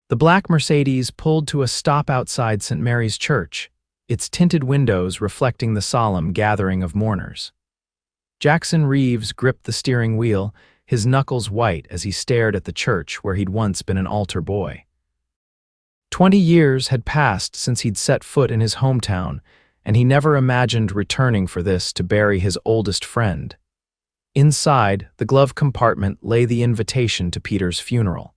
The black Mercedes pulled to a stop outside St. Mary's Church, its tinted windows reflecting the solemn gathering of mourners. Jackson Reeves gripped the steering wheel, his knuckles white as he stared at the church where he'd once been an altar boy. 20 years had passed since he'd set foot in his hometown, and he never imagined returning for this to bury his oldest friend. Inside the glove compartment lay the invitation to Peter's funeral.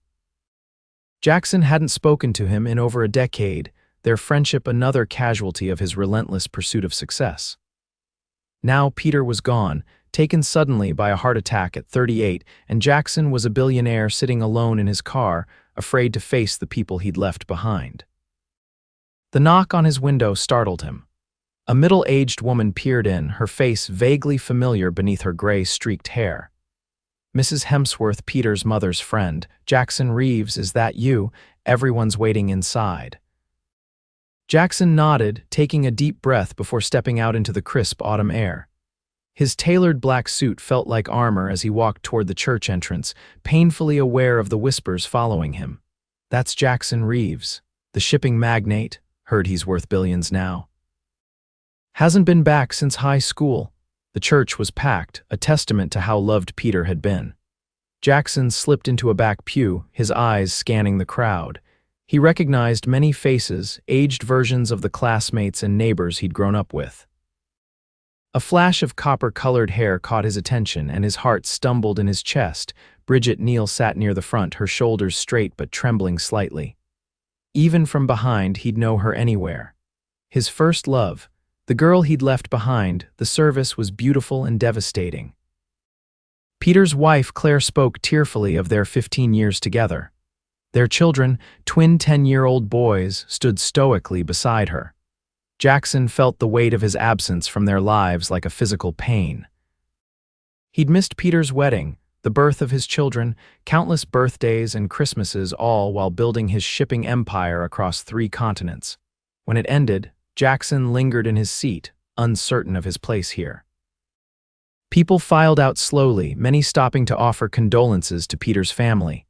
Jackson hadn't spoken to him in over a decade, their friendship another casualty of his relentless pursuit of success. Now Peter was gone, taken suddenly by a heart attack at 38, and Jackson was a billionaire sitting alone in his car, afraid to face the people he'd left behind. The knock on his window startled him. A middle-aged woman peered in, her face vaguely familiar beneath her gray-streaked hair. "Mrs. Hemsworth, Peter's mother's friend. Jackson Reeves, is that you? Everyone's waiting inside." Jackson nodded, taking a deep breath before stepping out into the crisp autumn air. His tailored black suit felt like armor as he walked toward the church entrance, painfully aware of the whispers following him. "That's Jackson Reeves, the shipping magnate, heard he's worth billions now. Hasn't been back since high school." The church was packed, a testament to how loved Peter had been. Jackson slipped into a back pew, his eyes scanning the crowd. He recognized many faces, aged versions of the classmates and neighbors he'd grown up with. A flash of copper-colored hair caught his attention, and his heart stumbled in his chest. Bridget Neal sat near the front, her shoulders straight but trembling slightly. Even from behind, he'd know her anywhere. His first love, the girl he'd left behind, the service was beautiful and devastating. Peter's wife, Claire, spoke tearfully of their 15 years together. Their children, twin 10-year-old boys, stood stoically beside her. Jackson felt the weight of his absence from their lives like a physical pain. He'd missed Peter's wedding, the birth of his children, countless birthdays and Christmases, all while building his shipping empire across 3 continents. When it ended, Jackson lingered in his seat, uncertain of his place here. People filed out slowly, many stopping to offer condolences to Peter's family.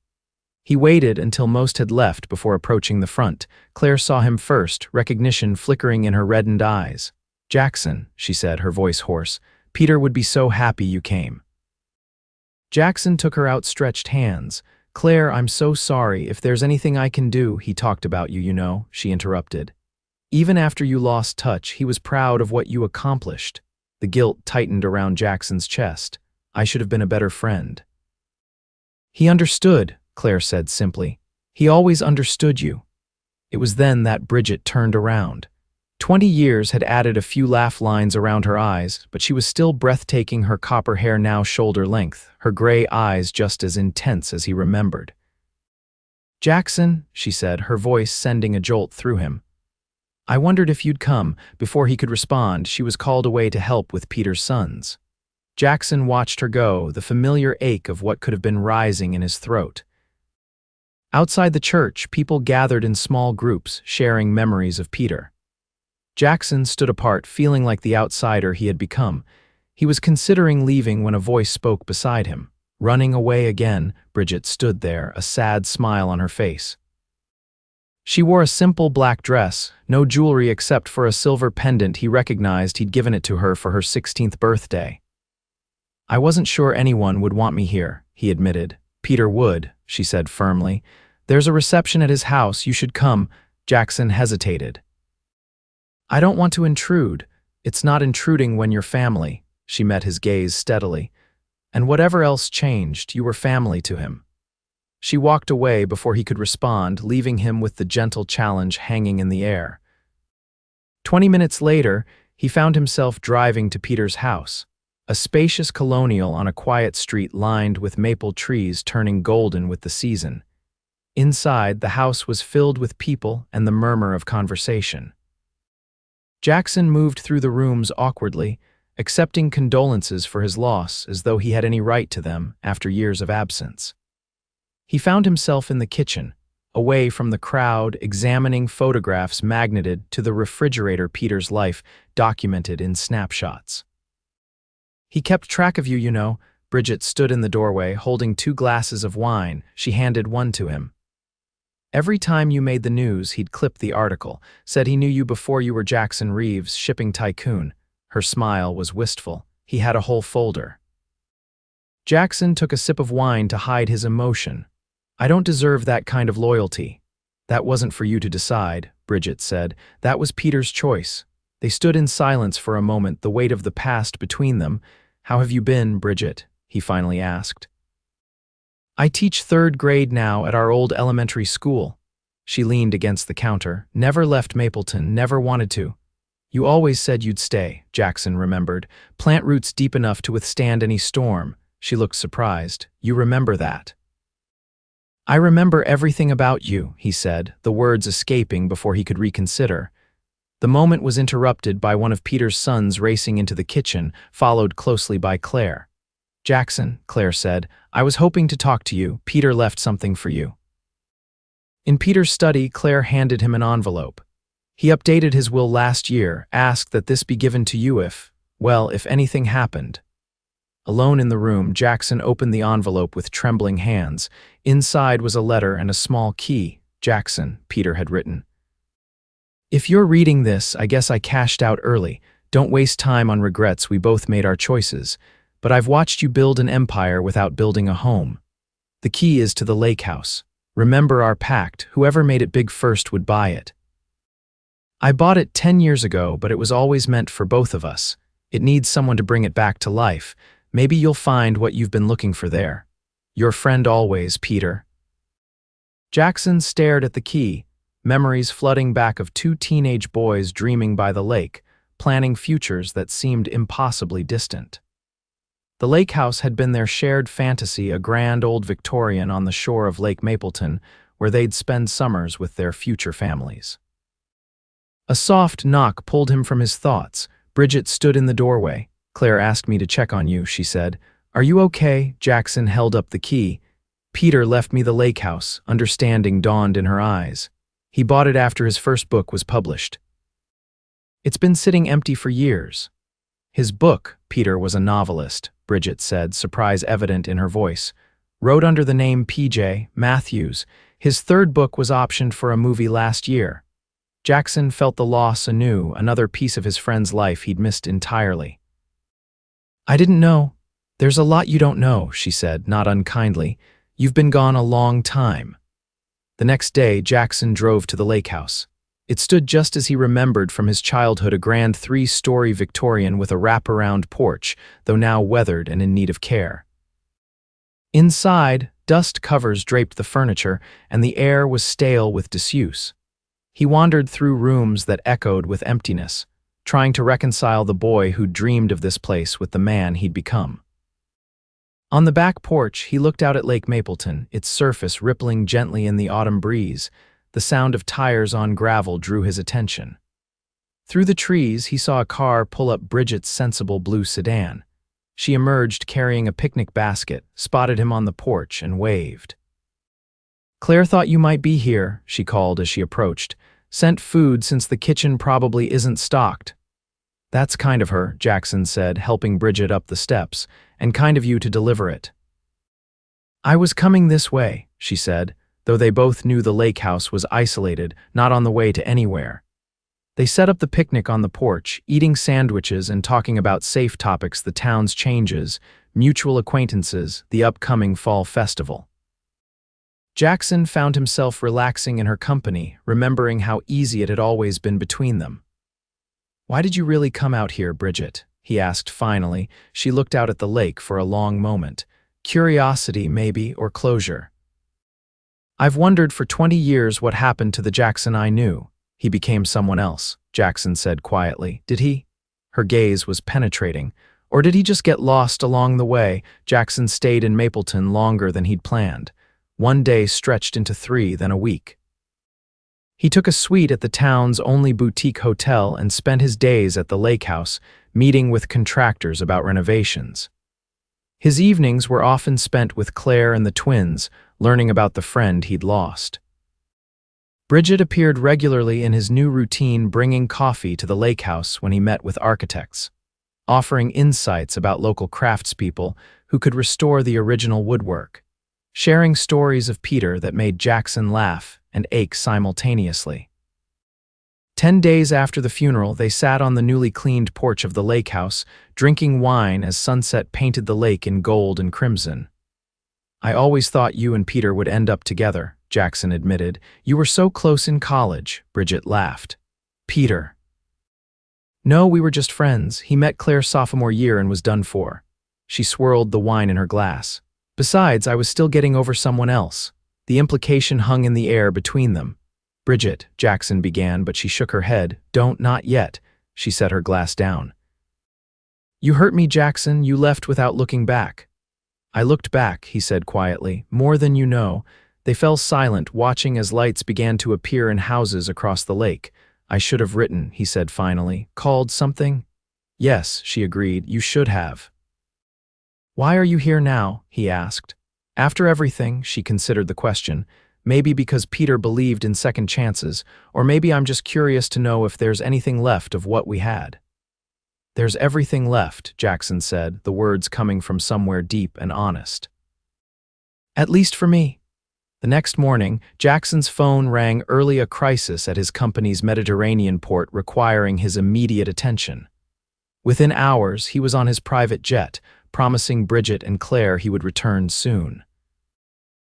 He waited until most had left before approaching the front. Claire saw him first, recognition flickering in her reddened eyes. "Jackson," she said, her voice hoarse, "Peter would be so happy you came." Jackson took her outstretched hands. "Claire, I'm so sorry. If there's anything I can do—" "He talked about you, you know," she interrupted. "Even after you lost touch, he was proud of what you accomplished." The guilt tightened around Jackson's chest. "I should have been a better friend." "He understood," Claire said simply. "He always understood you." It was then that Bridget turned around. 20 years had added a few laugh lines around her eyes, but she was still breathtaking, her copper hair now shoulder length, her gray eyes just as intense as he remembered. "Jackson," she said, her voice sending a jolt through him. "I wondered if you'd come." Before he could respond, she was called away to help with Peter's sons. Jackson watched her go, the familiar ache of what could have been rising in his throat. Outside the church, people gathered in small groups, sharing memories of Peter. Jackson stood apart, feeling like the outsider he had become. He was considering leaving when a voice spoke beside him. "Running away again." Bridget stood there, a sad smile on her face. She wore a simple black dress, no jewelry except for a silver pendant he recognized he'd given it to her for her 16th birthday. "I wasn't sure anyone would want me here," he admitted. "Peter would," she said firmly. "There's a reception at his house, you should come." Jackson hesitated. "I don't want to intrude." "It's not intruding when you're family." She met his gaze steadily. "And whatever else changed, you were family to him." She walked away before he could respond, leaving him with the gentle challenge hanging in the air. 20 minutes later, he found himself driving to Peter's house, a spacious colonial on a quiet street lined with maple trees turning golden with the season. Inside, the house was filled with people and the murmur of conversation. Jackson moved through the rooms awkwardly, accepting condolences for his loss as though he had any right to them after years of absence. He found himself in the kitchen, away from the crowd, examining photographs magneted to the refrigerator Peter's life documented in snapshots. "He kept track of you, you know." Bridget stood in the doorway, holding 2 glasses of wine. She handed one to him. Every time you made the news, he'd clip the article, said he knew you before you were Jackson Reeves, shipping tycoon. Her smile was wistful. He had a whole folder. Jackson took a sip of wine to hide his emotion. I don't deserve that kind of loyalty. That wasn't for you to decide, Bridget said. That was Peter's choice. They stood in silence for a moment, the weight of the past between them. How have you been, Bridget? He finally asked. I teach 3rd grade now at our old elementary school. She leaned against the counter. Never left Mapleton, never wanted to. You always said you'd stay, Jackson remembered. Plant roots deep enough to withstand any storm. She looked surprised. You remember that? I remember everything about you, he said, the words escaping before he could reconsider. The moment was interrupted by one of Peter's sons racing into the kitchen, followed closely by Claire. Jackson, Claire said, I was hoping to talk to you. Peter left something for you. In Peter's study, Claire handed him an envelope. He updated his will last year, asked that this be given to you if anything happened. Alone in the room, Jackson opened the envelope with trembling hands. Inside was a letter and a small key. Jackson, Peter had written. If you're reading this, I guess I cashed out early. Don't waste time on regrets, we both made our choices. But I've watched you build an empire without building a home. The key is to the lake house. Remember our pact, whoever made it big first would buy it. I bought it 10 years ago, but it was always meant for both of us. It needs someone to bring it back to life. Maybe you'll find what you've been looking for there. Your friend always, Peter. Jackson stared at the key, memories flooding back of 2 teenage boys dreaming by the lake, planning futures that seemed impossibly distant. The lake house had been their shared fantasy, a grand old Victorian on the shore of Lake Mapleton, where they'd spend summers with their future families. A soft knock pulled him from his thoughts. Bridget stood in the doorway. Claire asked me to check on you, she said. Are you okay? Jackson held up the key. Peter left me the lake house. Understanding dawned in her eyes. He bought it after his first book was published. It's been sitting empty for years. His book, Peter was a novelist, Bridget said, surprise evident in her voice. Wrote under the name P.J. Matthews. His 3rd book was optioned for a movie last year. Jackson felt the loss anew, another piece of his friend's life he'd missed entirely. I didn't know. There's a lot you don't know, she said, not unkindly. You've been gone a long time. The next day, Jackson drove to the lake house. It stood just as he remembered from his childhood, a grand 3-story Victorian with a wraparound porch, though now weathered and in need of care. Inside, dust covers draped the furniture, and the air was stale with disuse. He wandered through rooms that echoed with emptiness, trying to reconcile the boy who dreamed of this place with the man he'd become. On the back porch, he looked out at Lake Mapleton, its surface rippling gently in the autumn breeze. The sound of tires on gravel drew his attention. Through the trees, he saw a car pull up Bridget's sensible blue sedan. She emerged carrying a picnic basket, spotted him on the porch, and waved. Claire thought you might be here, she called as she approached. Sent food since the kitchen probably isn't stocked. That's kind of her, Jackson said, helping Bridget up the steps, and kind of you to deliver it. I was coming this way, she said, though they both knew the lake house was isolated, not on the way to anywhere. They set up the picnic on the porch, eating sandwiches and talking about safe topics, the town's changes, mutual acquaintances, the upcoming fall festival. Jackson found himself relaxing in her company, remembering how easy it had always been between them. Why did you really come out here, Bridget? He asked finally. She looked out at the lake for a long moment. Curiosity, maybe, or closure. I've wondered for 20 years what happened to the Jackson I knew. He became someone else, Jackson said quietly. Did he? Her gaze was penetrating. Or did he just get lost along the way? Jackson stayed in Mapleton longer than he'd planned. One day stretched into 3, then a week. He took a suite at the town's only boutique hotel and spent his days at the lake house, meeting with contractors about renovations. His evenings were often spent with Claire and the twins, learning about the friend he'd lost. Bridget appeared regularly in his new routine, bringing coffee to the lake house when he met with architects, offering insights about local craftspeople who could restore the original woodwork, sharing stories of Peter that made Jackson laugh, and ache simultaneously. 10 days after the funeral, they sat on the newly cleaned porch of the lakehouse, drinking wine as sunset painted the lake in gold and crimson. "I always thought you and Peter would end up together," Jackson admitted. "You were so close in college," Bridget laughed. "Peter." "No, we were just friends. He met Claire's sophomore year and was done for." She swirled the wine in her glass. "Besides, I was still getting over someone else." The implication hung in the air between them. "Bridget," Jackson began, but she shook her head. Not yet." She set her glass down. "You hurt me, Jackson. You left without looking back." "I looked back," he said quietly. "More than you know." They fell silent, watching as lights began to appear in houses across the lake. "I should have written," he said finally. "Called something?" "Yes," she agreed. "You should have." "Why are you here now?" he asked. After everything, she considered the question. Maybe because Peter believed in second chances, or maybe I'm just curious to know if there's anything left of what we had. "There's everything left," Jackson said, the words coming from somewhere deep and honest. "At least for me." The next morning, Jackson's phone rang early, a crisis at his company's Mediterranean port requiring his immediate attention. Within hours, he was on his private jet, promising Bridget and Claire he would return soon.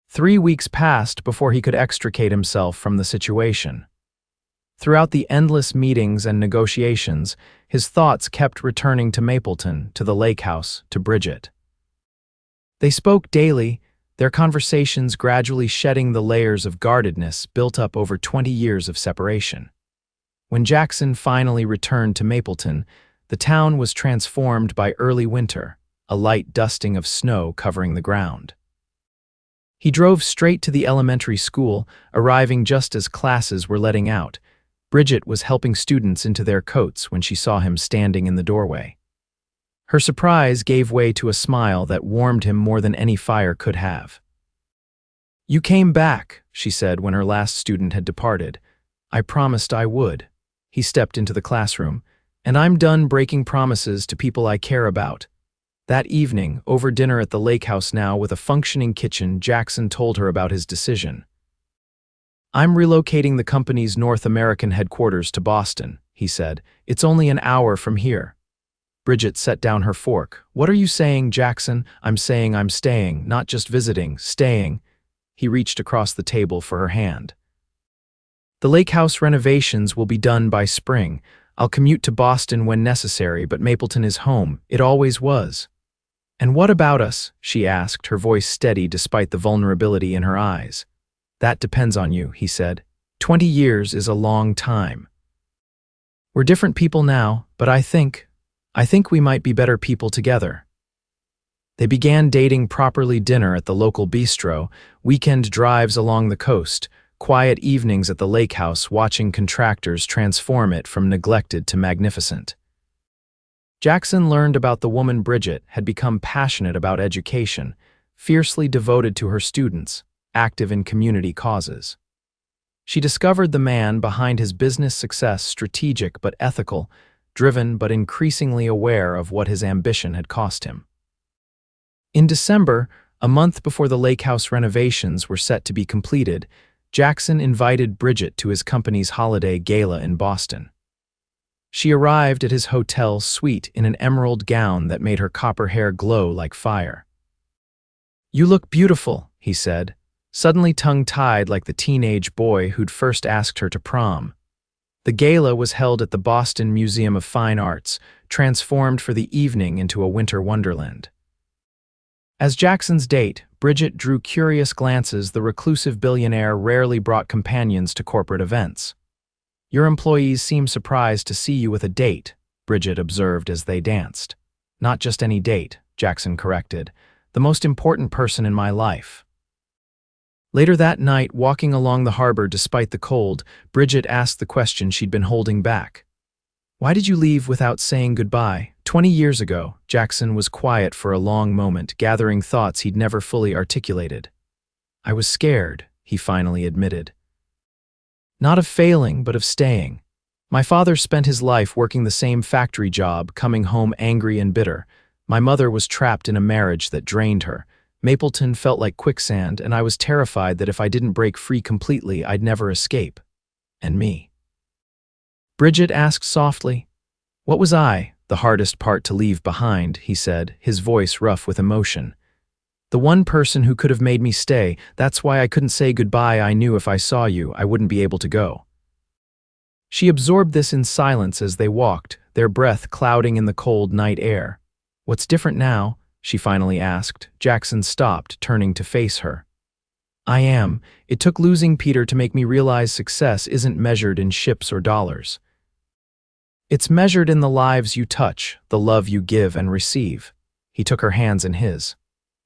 3 weeks passed before he could extricate himself from the situation. Throughout the endless meetings and negotiations, his thoughts kept returning to Mapleton, to the lakehouse, to Bridget. They spoke daily, their conversations gradually shedding the layers of guardedness built up over 20 years of separation. When Jackson finally returned to Mapleton, the town was transformed by early winter, a light dusting of snow covering the ground. He drove straight to the elementary school, arriving just as classes were letting out. Bridget was helping students into their coats when she saw him standing in the doorway. Her surprise gave way to a smile that warmed him more than any fire could have. "You came back," she said when her last student had departed. "I promised I would." He stepped into the classroom. "And I'm done breaking promises to people I care about." That evening, over dinner at the lakehouse now with a functioning kitchen, Jackson told her about his decision. "I'm relocating the company's North American headquarters to Boston," he said. "It's only an hour from here." Bridget set down her fork. "What are you saying, Jackson?" "I'm saying I'm staying, not just visiting, staying." He reached across the table for her hand. "The lakehouse renovations will be done by spring. I'll commute to Boston when necessary, but Mapleton is home. It always was." "And what about us?" she asked, her voice steady despite the vulnerability in her eyes. "That depends on you," he said. 20 years is a long time. We're different people now, but I think we might be better people together." They began dating properly, dinner at the local bistro, weekend drives along the coast, quiet evenings at the lakehouse watching contractors transform it from neglected to magnificent. Jackson learned about the woman Bridget had become passionate about education, fiercely devoted to her students, active in community causes. She discovered the man behind his business success, strategic but ethical, driven but increasingly aware of what his ambition had cost him. In December, a month before the lakehouse renovations were set to be completed, Jackson invited Bridget to his company's holiday gala in Boston. She arrived at his hotel suite in an emerald gown that made her copper hair glow like fire. "You look beautiful," he said, suddenly tongue-tied like the teenage boy who'd first asked her to prom. The gala was held at the Boston Museum of Fine Arts, transformed for the evening into a winter wonderland. As Jackson's date, Bridget drew curious glances. The reclusive billionaire rarely brought companions to corporate events. "Your employees seem surprised to see you with a date," Bridget observed as they danced. "Not just any date," Jackson corrected. "The most important person in my life." Later that night, walking along the harbor despite the cold, Bridget asked the question she'd been holding back. "Why did you leave without saying goodbye?" 20 years ago, Jackson was quiet for a long moment, gathering thoughts he'd never fully articulated. "I was scared," he finally admitted. "Not of failing, but of staying. My father spent his life working the same factory job, coming home angry and bitter. My mother was trapped in a marriage that drained her. Mapleton felt like quicksand, and I was terrified that if I didn't break free completely, I'd never escape. And me. Bridget asked softly. What was I? The hardest part to leave behind, he said, his voice rough with emotion. The one person who could have made me stay, that's why I couldn't say goodbye. I knew if I saw you, I wouldn't be able to go. She absorbed this in silence as they walked, their breath clouding in the cold night air. What's different now? She finally asked. Jackson stopped, turning to face her. I am. It took losing Peter to make me realize success isn't measured in ships or dollars. It's measured in the lives you touch, the love you give and receive. He took her hands in his.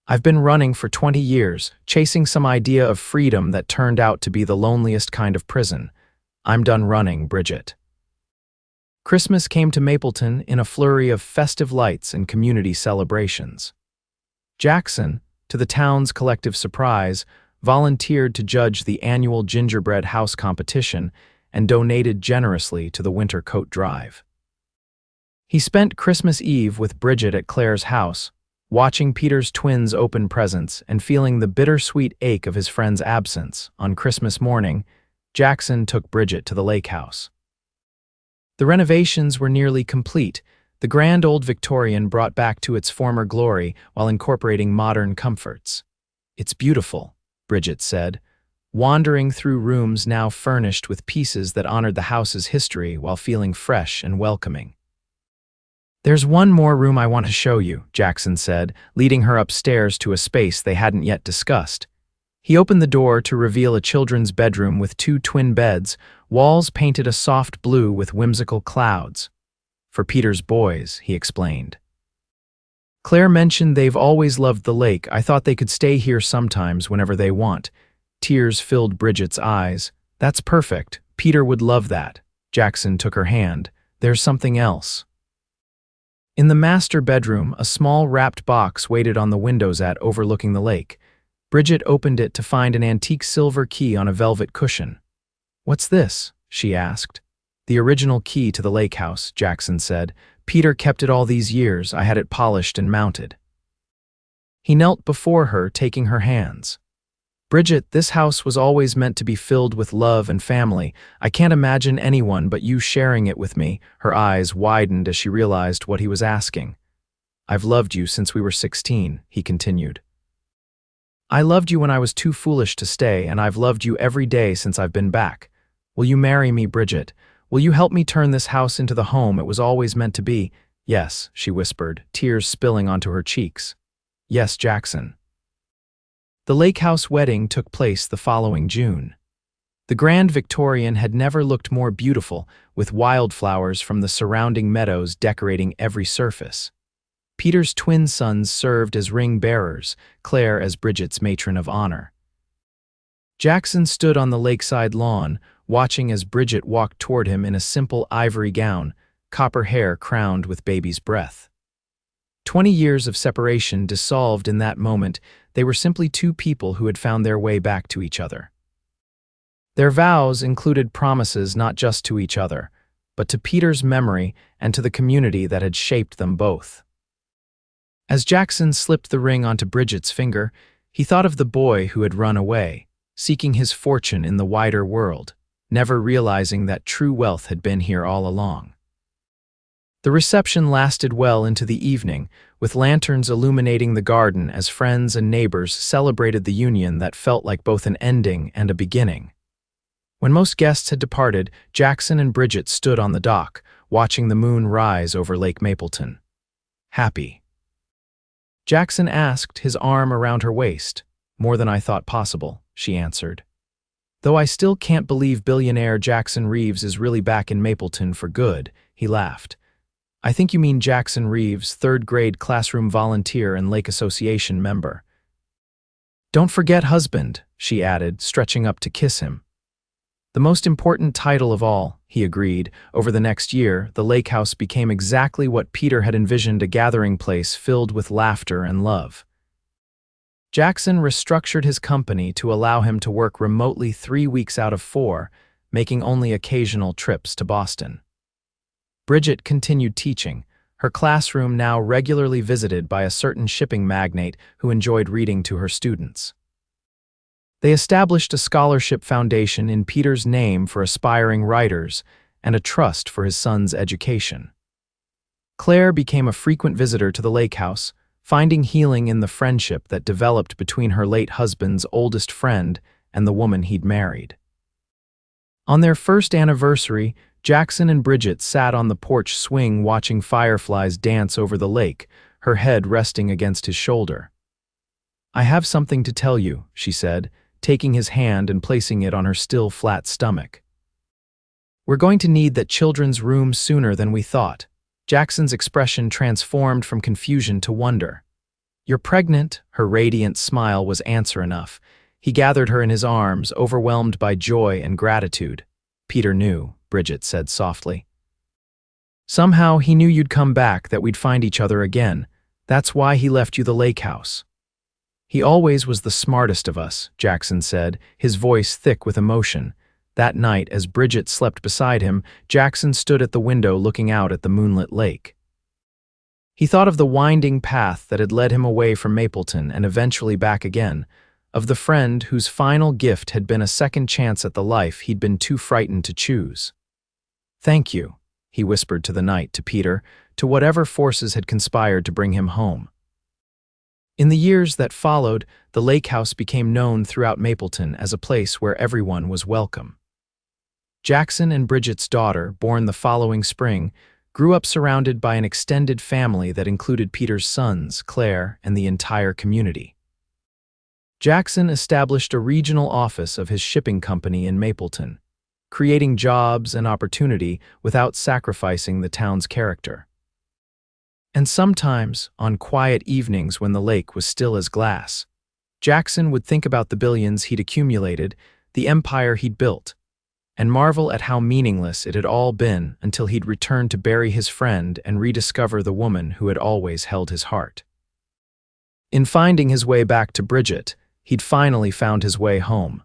I've been running for 20 years, chasing some idea of freedom that turned out to be the loneliest kind of prison. I'm done running, Bridget. Christmas came to Mapleton in a flurry of festive lights and community celebrations. Jackson, to the town's collective surprise, volunteered to judge the annual gingerbread house competition and donated generously to the winter coat drive. He spent Christmas Eve with Bridget at Claire's house, watching Peter's twins open presents and feeling the bittersweet ache of his friend's absence. On Christmas morning, Jackson took Bridget to the lakehouse. The renovations were nearly complete, the grand old Victorian brought back to its former glory while incorporating modern comforts. It's beautiful, Bridget said, wandering through rooms now furnished with pieces that honored the house's history while feeling fresh and welcoming. There's one more room I want to show you, Jackson said, leading her upstairs to a space they hadn't yet discussed. He opened the door to reveal a children's bedroom with 2 twin beds, walls painted a soft blue with whimsical clouds. For Peter's boys, he explained. Claire mentioned they've always loved the lake. I thought they could stay here sometimes whenever they want. Tears filled Bridget's eyes. That's perfect. Peter would love that. Jackson took her hand. There's something else. In the master bedroom, a small wrapped box waited on the windows overlooking the lake. Bridget opened it to find an antique silver key on a velvet cushion. What's this? She asked. The original key to the lake house, Jackson said. Peter kept it all these years. I had it polished and mounted. He knelt before her, taking her hands. Bridget, this house was always meant to be filled with love and family. I can't imagine anyone but you sharing it with me. Her eyes widened as she realized what he was asking. I've loved you since we were 16, he continued. I loved you when I was too foolish to stay, and I've loved you every day since I've been back. Will you marry me, Bridget? Will you help me turn this house into the home it was always meant to be? Yes, she whispered, tears spilling onto her cheeks. Yes, Jackson. The lake house wedding took place the following June. The Grand Victorian had never looked more beautiful, with wildflowers from the surrounding meadows decorating every surface. Peter's twin sons served as ring bearers, Claire as Bridget's matron of honor. Jackson stood on the lakeside lawn, watching as Bridget walked toward him in a simple ivory gown, copper hair crowned with baby's breath. 20 years of separation dissolved in that moment. They were simply 2 people who had found their way back to each other. Their vows included promises not just to each other, but to Peter's memory and to the community that had shaped them both. As Jackson slipped the ring onto Bridget's finger, he thought of the boy who had run away, seeking his fortune in the wider world, never realizing that true wealth had been here all along. The reception lasted well into the evening, with lanterns illuminating the garden as friends and neighbors celebrated the union that felt like both an ending and a beginning. When most guests had departed, Jackson and Bridget stood on the dock, watching the moon rise over Lake Mapleton. Happy. Jackson asked, his arm around her waist. More than I thought possible, she answered. Though I still can't believe billionaire Jackson Reeves is really back in Mapleton for good, he laughed. I think you mean Jackson Reeves, 3rd grade classroom volunteer and Lake Association member. Don't forget husband, she added, stretching up to kiss him. The most important title of all, he agreed. Over the next year, the lake house became exactly what Peter had envisioned, a gathering place filled with laughter and love. Jackson restructured his company to allow him to work remotely 3 weeks out of 4, making only occasional trips to Boston. Bridget continued teaching, her classroom now regularly visited by a certain shipping magnate who enjoyed reading to her students. They established a scholarship foundation in Peter's name for aspiring writers and a trust for his son's education. Claire became a frequent visitor to the lakehouse, finding healing in the friendship that developed between her late husband's oldest friend and the woman he'd married. On their first anniversary, Jackson and Bridget sat on the porch swing watching fireflies dance over the lake, her head resting against his shoulder. "I have something to tell you," she said, taking his hand and placing it on her still flat stomach. "We're going to need that children's room sooner than we thought." Jackson's expression transformed from confusion to wonder. "You're pregnant?" Her radiant smile was answer enough. He gathered her in his arms, overwhelmed by joy and gratitude. "Peter knew," Bridget said softly. "Somehow he knew you'd come back, that we'd find each other again. That's why he left you the lake house." "He always was the smartest of us," Jackson said, his voice thick with emotion. That night, as Bridget slept beside him, Jackson stood at the window looking out at the moonlit lake. He thought of the winding path that had led him away from Mapleton and eventually back again, of the friend whose final gift had been a second chance at the life he'd been too frightened to choose. "Thank you," he whispered to the night, to Peter, to whatever forces had conspired to bring him home. In the years that followed, the lake house became known throughout Mapleton as a place where everyone was welcome. Jackson and Bridget's daughter, born the following spring, grew up surrounded by an extended family that included Peter's sons, Claire, and the entire community. Jackson established a regional office of his shipping company in Mapleton, creating jobs and opportunity without sacrificing the town's character. And sometimes, on quiet evenings when the lake was still as glass, Jackson would think about the billions he'd accumulated, the empire he'd built, and marvel at how meaningless it had all been until he'd returned to bury his friend and rediscover the woman who had always held his heart. In finding his way back to Bridget, he'd finally found his way home.